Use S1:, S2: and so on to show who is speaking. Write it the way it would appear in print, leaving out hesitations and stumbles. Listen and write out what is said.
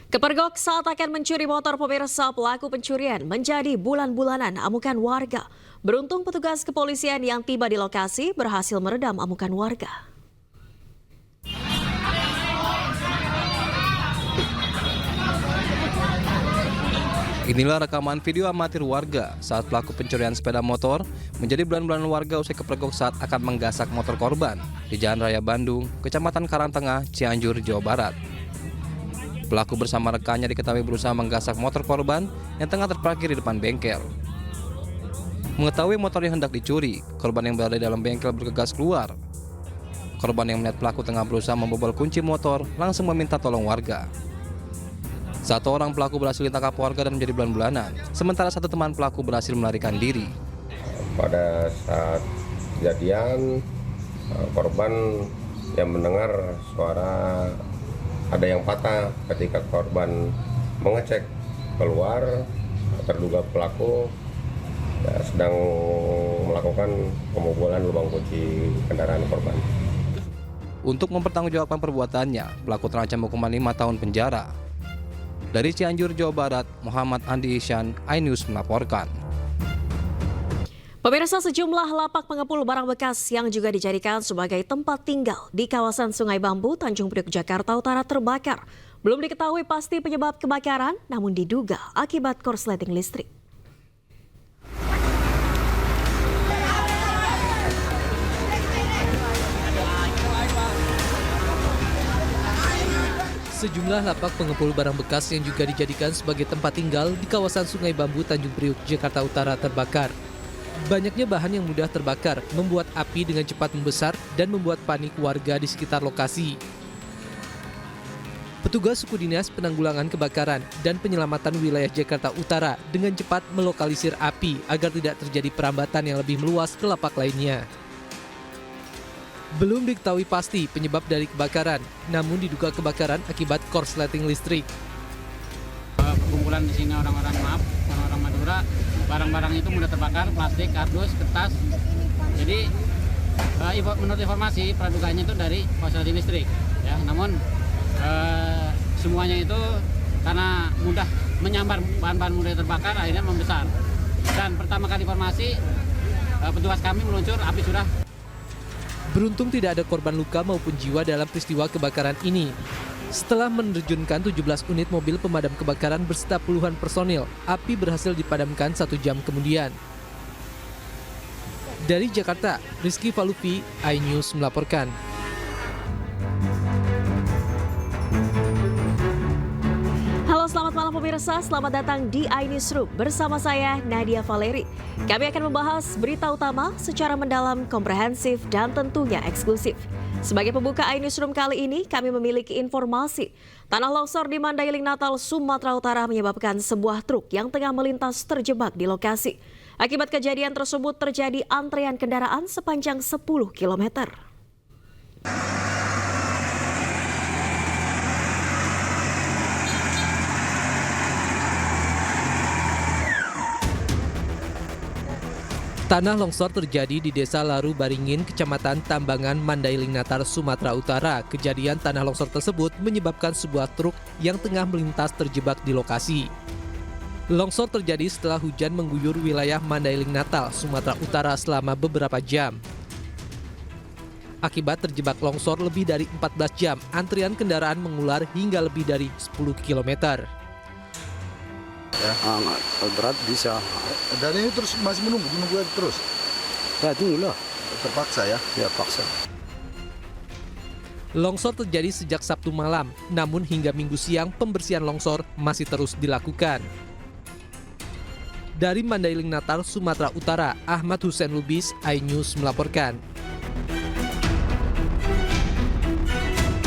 S1: Kepergok saat akan mencuri motor pemirsa, pelaku pencurian menjadi bulan-bulanan amukan warga. Beruntung petugas kepolisian yang tiba di lokasi berhasil meredam amukan warga.
S2: Inilah rekaman video amatir warga saat pelaku pencurian sepeda motor menjadi bulan-bulanan warga usai kepergok saat akan menggasak motor korban di Jalan Raya Bandung, Kecamatan Karangtengah, Cianjur, Jawa Barat. Pelaku bersama rekannya diketahui berusaha menggasak motor korban yang tengah terparkir di depan bengkel. Mengetahui motor yang hendak dicuri, korban yang berada di dalam bengkel bergegas keluar. Korban yang melihat pelaku tengah berusaha membobol kunci motor langsung meminta tolong warga. Satu orang pelaku berhasil ditangkap warga dan menjadi bulan-bulanan, sementara satu teman pelaku berhasil melarikan diri.
S3: Pada saat kejadian, korban yang mendengar suara ada yang patah. Ketika korban mengecek keluar, terduga pelaku sedang melakukan pembobolan lubang kunci kendaraan korban.
S2: Untuk mempertanggungjawabkan perbuatannya, pelaku terancam hukuman 5 tahun penjara. Dari Cianjur, Jawa Barat, Muhammad Andi Isyan, iNews melaporkan.
S1: Pemirsa, sejumlah lapak pengepul barang bekas yang juga dijadikan sebagai tempat tinggal di kawasan Sungai Bambu, Tanjung Priok, Jakarta Utara terbakar. Belum diketahui pasti penyebab kebakaran, namun diduga akibat korsleting listrik.
S4: Sejumlah lapak pengepul barang bekas yang juga dijadikan sebagai tempat tinggal di kawasan Sungai Bambu, Tanjung Priok, Jakarta Utara terbakar. Banyaknya bahan yang mudah terbakar membuat api dengan cepat membesar dan membuat panik warga di sekitar lokasi. Petugas suku dinas penanggulangan kebakaran dan penyelamatan wilayah Jakarta Utara dengan cepat melokalisir api agar tidak terjadi perambatan yang lebih meluas ke lapak lainnya. Belum diketahui pasti penyebab dari kebakaran, namun diduga kebakaran akibat korsleting listrik.
S5: Perkumpulan di sini orang-orang Madura, barang-barang itu mudah terbakar, plastik, kardus, kertas. Jadi menurut informasi pradugaannya itu dari korsleting listrik. Ya, namun semuanya itu karena mudah menyambar, bahan-bahan mudah terbakar akhirnya membesar. Dan pertama kali informasi petugas kami meluncur, api sudah.
S4: Beruntung tidak ada korban luka maupun jiwa dalam peristiwa kebakaran ini. Setelah menerjunkan 17 unit mobil pemadam kebakaran berserta puluhan personil, api berhasil dipadamkan 1 jam kemudian. Dari Jakarta, Rizky Falupi, iNews melaporkan.
S1: Halo, selamat malam pemirsa, selamat datang di iNewsroom bersama saya Nadia Valeri. Kami akan membahas berita utama secara mendalam, komprehensif, dan tentunya eksklusif. Sebagai pembuka iNewsroom kali ini, kami memiliki informasi. Tanah longsor di Mandailing, Natal, Sumatera Utara menyebabkan sebuah truk yang tengah melintas terjebak di lokasi. Akibat kejadian tersebut terjadi antrean kendaraan sepanjang 10 km.
S4: Tanah longsor terjadi di Desa Laru Baringin, Kecamatan Tambangan, Mandailing, Natal, Sumatera Utara. Kejadian tanah longsor tersebut menyebabkan sebuah truk yang tengah melintas terjebak di lokasi. Longsor terjadi setelah hujan mengguyur wilayah Mandailing, Natal, Sumatera Utara selama beberapa jam. Akibat terjebak longsor lebih dari 14 jam, antrian kendaraan mengular hingga lebih dari 10 km.
S6: Ya, berat bisa.
S7: Dan ini terus masih menunggu terus.
S6: Ya tunggulah.
S7: Terpaksa ya?
S6: Ya paksa.
S4: Longsor terjadi sejak Sabtu malam, namun hingga Minggu siang pembersihan longsor masih terus dilakukan. Dari Mandailing, Natal, Sumatera Utara, Ahmad Hussein Lubis, iNews melaporkan.